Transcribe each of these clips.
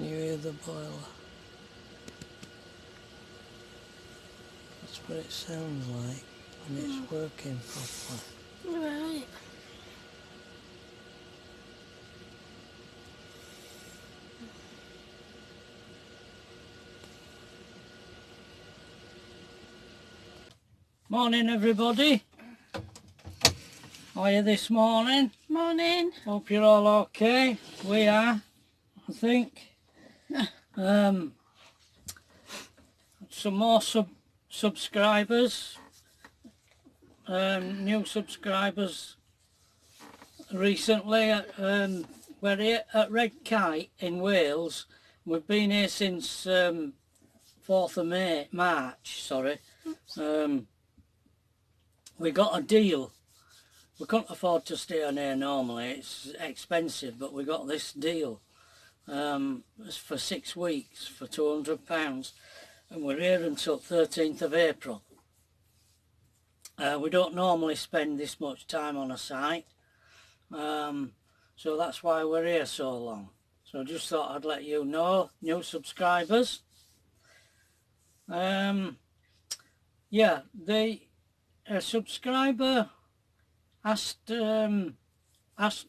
you hear the boiler? That's what it sounds like when it's working properly. Right. Morning everybody. How are you this morning? Morning. Hope you're all okay. We are, I think. Some more subscribers, new subscribers recently. We're here at Red Kite in Wales. We've been here since 4th of March, sorry. We got a deal. We couldn't afford to stay on here normally, it's expensive, but we got this deal. It's for 6 weeks for £200, and we're here until 13th of April. We don't normally spend this much time on a site, so that's why we're here so long. So just thought I'd let you know, new subscribers. Yeah, a subscriber asked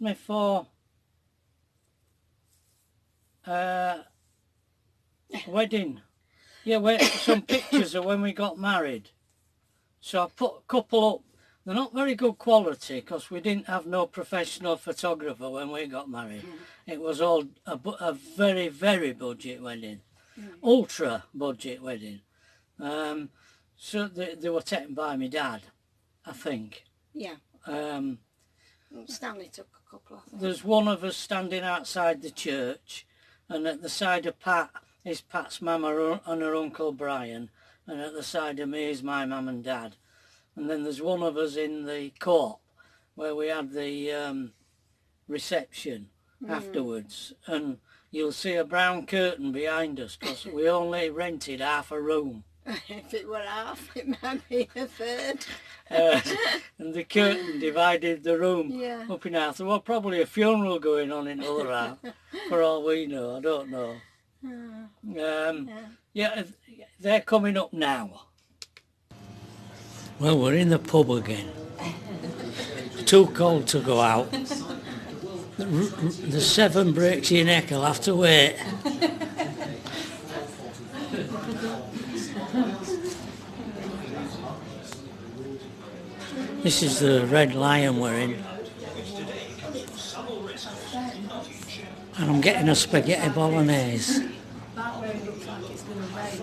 me for wedding. Yeah, some pictures of when we got married. So I put a couple up. They're not very good quality because we didn't have no professional photographer when we got married. It was all a very, very budget wedding. Ultra budget wedding. So they were taken by my dad, I think. Yeah. Stanley took a couple, I think. There's one of us standing outside the church, and at the side of Pat is Pat's mama and her uncle Brian, and at the side of me is my mum and dad. And then there's one of us in the court where we had the reception afterwards, and you'll see a brown curtain behind us because we only rented half a room. If it were half, it might be a third. And the curtain divided the room up in half. There was probably a funeral going on in the other half, for all we know, I don't know. Yeah, they're coming up now. Well, we're in the pub again. Too cold to go out. The 7 breaks your neck, I'll have to wait. This is the Red Lion we're in. And I'm getting a spaghetti bolognese.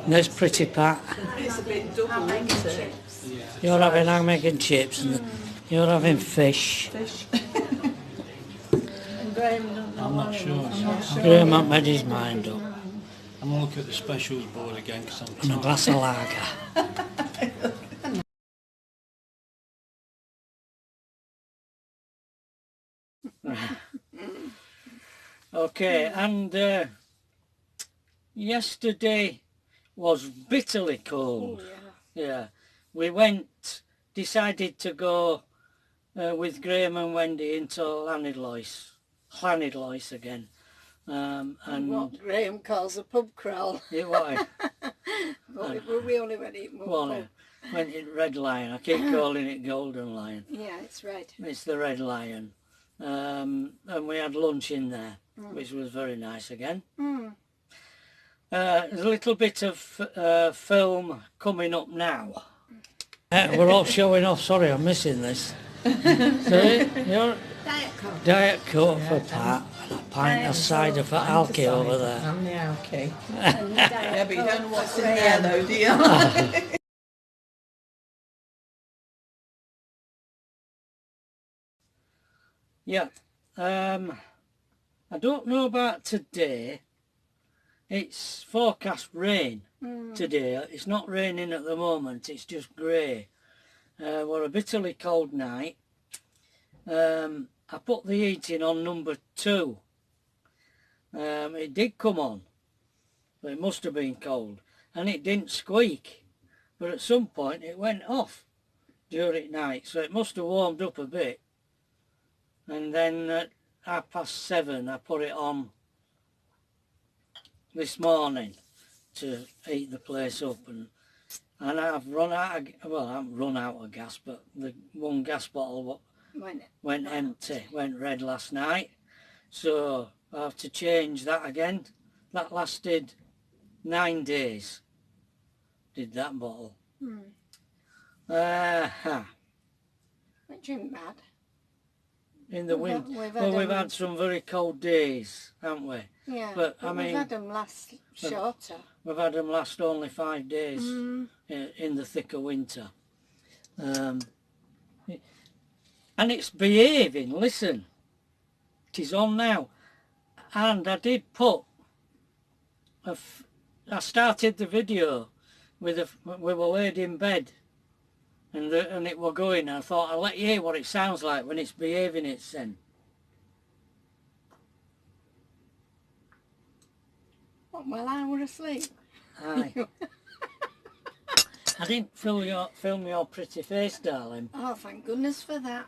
There's pretty Pat. It's a bit double, isn't it? You're having ham, and chips, and you're having fish. And Graham, I'm not sure. Graham hasn't made his mind up. I'm going to look at the specials board again because I'm And a glass of lager. Okay, and yesterday was bitterly cold. Yeah, we decided to go with Graham and Wendy into Llanidloes again. And what Graham calls a pub crawl. Yeah, what? We only went in one pub. Went in Red Lion. I keep calling it Golden Lion. Yeah, it's red. It's the Red Lion. And we had lunch in there, which was very nice again. There's a little bit of film coming up now. We're all showing off. Sorry, I'm missing this. Sorry, you're Diet Coke for Pat and a pint of cider for Alki over there. I'm the Alki. Yeah, but you don't know what's in there though, do you? Yeah, I don't know about today. It's forecast rain today. It's not raining at the moment, it's just grey. We're a bitterly cold night. I put the heating on number 2. It did come on, but it must have been cold. And it didn't squeak, but at some point it went off during night, so it must have warmed up a bit. And then at 7:30 I put it on this morning to heat the place up, and I've run out of, well, I haven't run out of gas, but the one gas bottle went empty, went red last night, so I have to change that again. That lasted 9 days, did that bottle. Which isn't bad. In the winter, we've had some very cold days, haven't we? Yeah, but I mean, we've had them last shorter. We've had them last only 5 days in the thicker winter. And it's behaving, listen. It is on now. And I did put, I started the video with we were laid in bed and it were going. I thought I'll let you hear what it sounds like when it's behaving its then. Well, I were asleep. Aye. I didn't film your pretty face, darling. Oh, thank goodness for that.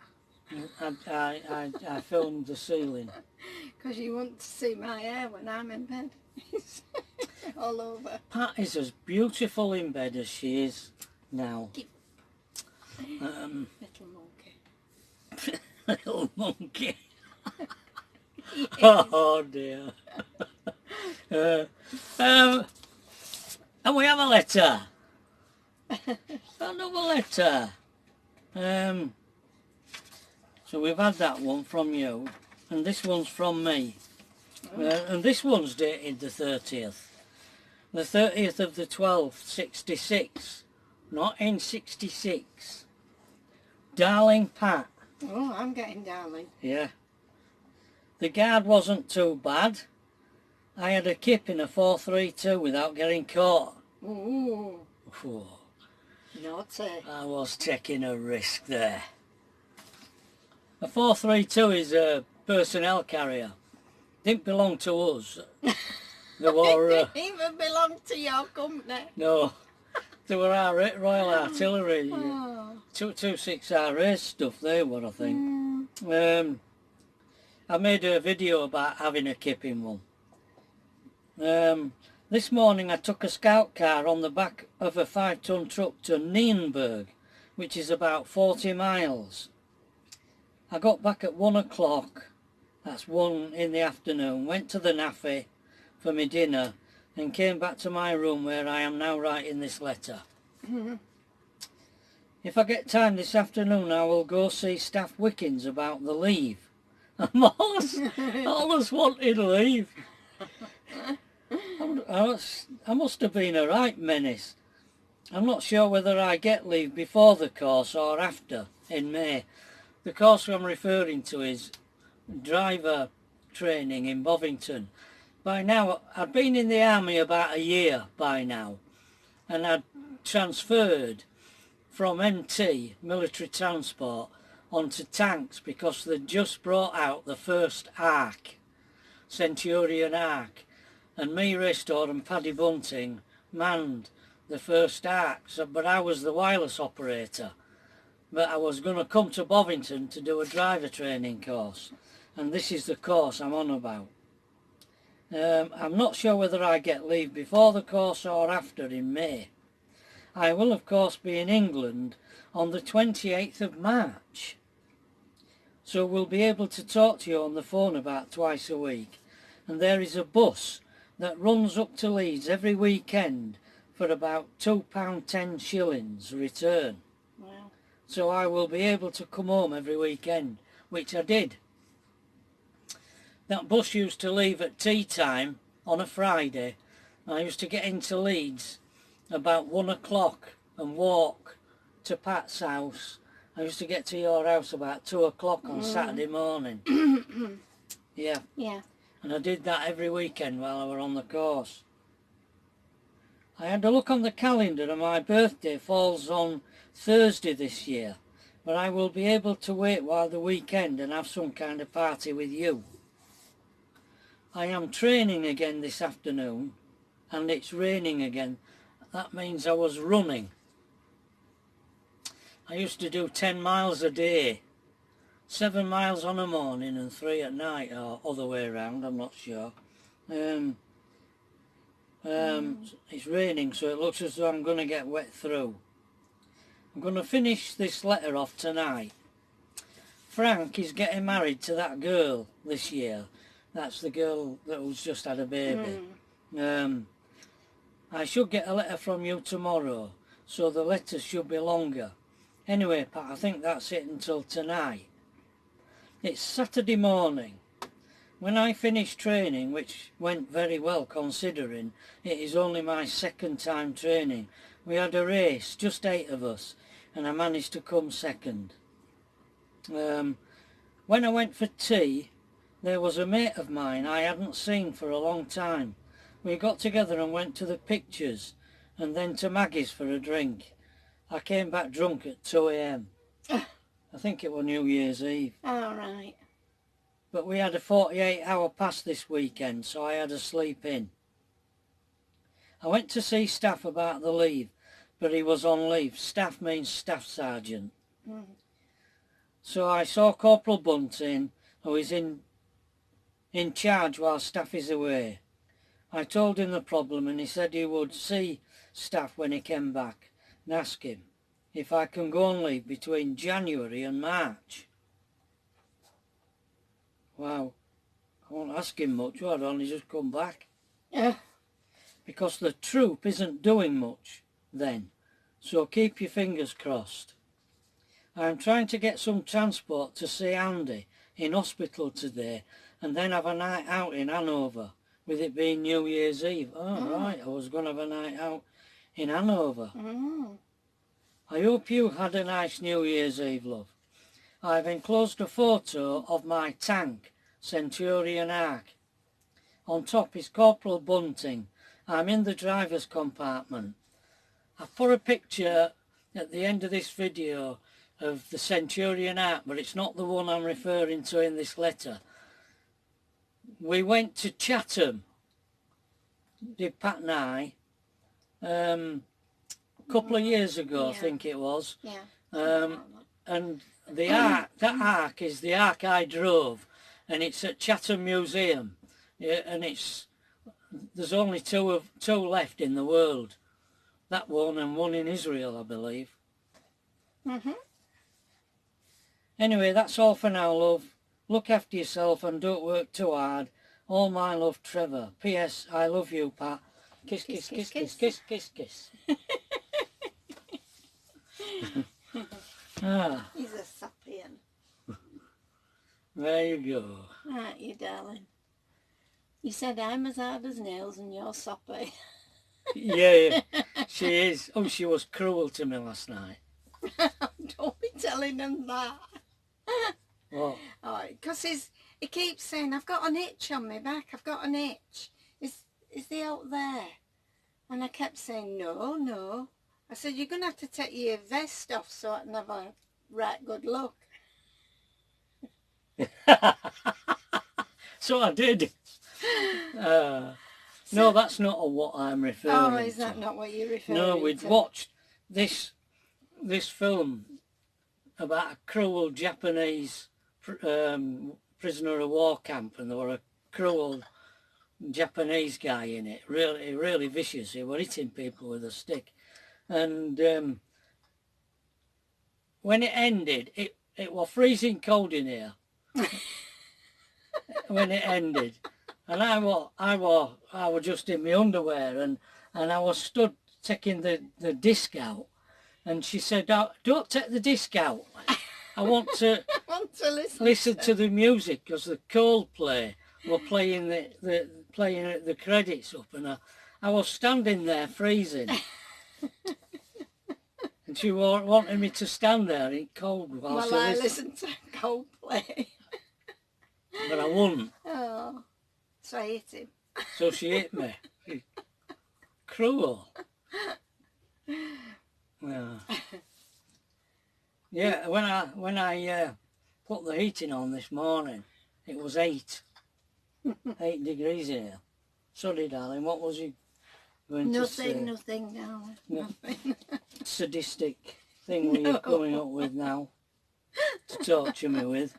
I filmed the ceiling. Because you want to see my hair when I'm in bed. It's all over. Pat is as beautiful in bed as she is now. Little monkey. Little monkey. Yes. Oh dear. And we have a letter. Another letter. So we've had that one from you, and this one's from me. And this one's dated the 30th. The 30th of the 12th, 66. Not in 66. Darling Pat. Oh, I'm getting darling. Yeah. The guard wasn't too bad. I had a kip in a 432 without getting caught. Ooh. Whew. Naughty. I was taking a risk there. A 432 is a personnel carrier. Didn't belong to us. They were, It didn't even belong to your company. no, they were our Royal Artillery. Oh. 226RA stuff, they were, I think. I made a video about having a kip in one. This morning I took a scout car on the back of a 5-ton truck to Nienburg, which is about 40 miles. I got back at 1 o'clock, that's 1 in the afternoon, went to the naffy for my dinner and came back to my room where I am now writing this letter. If I get time this afternoon I will go see Staff Wickens about the leave. I'm always wanted leave. I must have been a right menace. I'm not sure whether I get leave before the course or after in May. The course I'm referring to is driver training in Bovington. By now, I'd been in the army about a year by now, and I'd transferred from MT, military transport, onto tanks because they'd just brought out the first Ark, Centurion Ark, and me, Raystor and Paddy Bunting manned the first Ark, but I was the wireless operator. But I was going to come to Bovington to do a driver training course, and this is the course I'm on about. I'm not sure whether I get leave before the course or after in May. I will of course be in England on the 28th of March, so we'll be able to talk to you on the phone about twice a week, and there is a bus that runs up to Leeds every weekend for about £2.10 shillings return. Wow. So I will be able to come home every weekend, which I did. That bus used to leave at tea time on a Friday. I used to get into Leeds about 1 o'clock and walk to Pat's house. I used to get to your house about 2 o'clock on Saturday morning. Yeah. Yeah. And I did that every weekend while I were on the course. I had a look on the calendar and my birthday falls on Thursday this year, but I will be able to wait while the weekend and have some kind of party with you. I am training again this afternoon and it's raining again. That means I was running. I used to do 10 miles a day. 7 miles on a morning and 3 at night, or other way around, I'm not sure. It's raining, so it looks as though I'm going to get wet through. I'm going to finish this letter off tonight. Frank is getting married to that girl this year. That's the girl that was just had a baby. I should get a letter from you tomorrow, so the letters should be longer. Anyway, Pat, I think that's it until tonight. It's Saturday morning. When I finished training, which went very well considering it is only my second time training, we had a race, just 8 of us, and I managed to come second. When I went for tea, there was a mate of mine I hadn't seen for a long time. We got together and went to the pictures and then to Maggie's for a drink. I came back drunk at 2 a.m. I think it was New Year's Eve. All right. But we had a 48-hour pass this weekend, so I had a sleep in. I went to see Staff about the leave, but he was on leave. Staff means Staff Sergeant. So I saw Corporal Bunting, who is in charge while Staff is away. I told him the problem and he said he would see Staff when he came back and ask him if I can go on leave between January and March. Wow, I won't ask him much, I'd only just come back. Yeah. Because the troop isn't doing much then, so keep your fingers crossed. I'm trying to get some transport to see Andy in hospital today and then have a night out in Hanover, with it being New Year's Eve. Right, I was going to have a night out in Hanover. I hope you had a nice New Year's Eve, love. I've enclosed a photo of my tank, Centurion Ark. On top is Corporal Bunting. I'm in the driver's compartment. I've put a picture at the end of this video of the Centurion Ark, but it's not the one I'm referring to in this letter. We went to Chatham, did Pat and I, a couple of years ago, I think it was. Yeah. And the ark, that ark is the ark I drove, and it's at Chatham Museum. Yeah, and there's only two left in the world. That one and one in Israel, I believe. Anyway, that's all for now, love. Look after yourself and don't work too hard. All my love, Trevor. P.S. I love you, Pat. Kiss, kiss, kiss, kiss, kiss, kiss, kiss. He's a sapien. There you go. Aren't you, darling? You said I'm as hard as nails and you're soppy. Yeah, she is. Oh, she was cruel to me last night. Don't be telling him that. What? Oh, because he keeps saying, I've got an itch on my back, I've got an itch. Is he out there? And I kept saying, no. I said, you're going to have to take your vest off so I can have a right good look. So I did. No, that's not what I'm referring to. Oh, is that not what you're referring to? No, we'd watched this film about a cruel Japanese prisoner of war camp, and there were a cruel Japanese guy in it, really vicious. He was hitting people with a stick, and when it ended, it was freezing cold in here when it ended, and I was just in my underwear, and I was stood taking the disc out, and she said, "Don't take the disc out. I want to listen to the music," because the Coldplay were playing the credits up, and I was standing there freezing, and she wanted me to stand there in cold while I listened to Coldplay. But I wouldn't. Oh, so I hit him. So she hit me. Cruel. Yeah, when I put the heating on this morning, it was 8 degrees in here. Sorry, darling, what was you going to say? Nothing, darling. Nothing. Sadistic thing were you coming up with now to torture me with?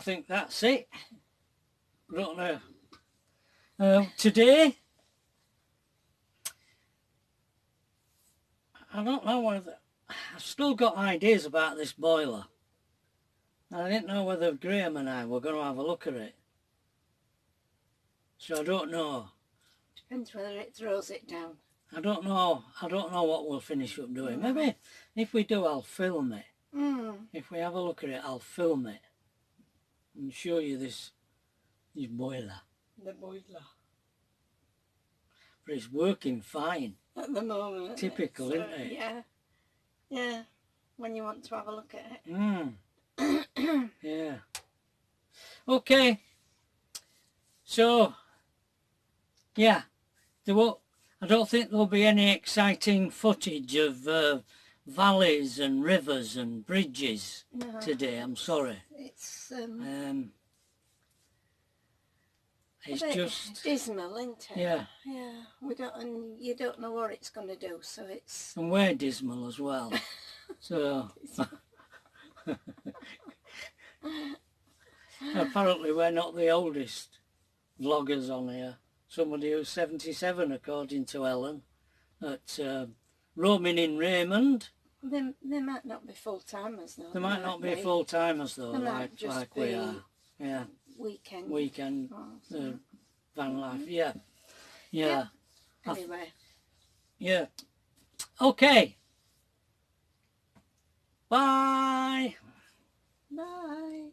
think that's it. I don't know. Today, I don't know whether... I've still got ideas about this boiler. I didn't know whether Graham and I were going to have a look at it. So I don't know. Depends whether it throws it down. I don't know what we'll finish up doing. Maybe if we do, I'll film it. If we have a look at it, I'll film it and show you this boiler. The boiler. But it's working fine. At the moment. Typical, isn't it? Yeah. Yeah. When you want to have a look at it. Yeah. Okay. So, yeah. I don't think there'll be any exciting footage of valleys and rivers and bridges today. I'm sorry. It's it's just dismal, isn't it? Yeah. Yeah. And you don't know what it's going to do, so it's. And we're dismal as well. So apparently we're not the oldest vloggers on here. Somebody who's 77, according to Ellen, at roaming in Raymond. They might not be full-timers though. They might not be full-timers though, They might just like be we are. Yeah. Weekend. Van life. Yeah. Yeah. Anyway. Yeah. Okay. Bye. Bye.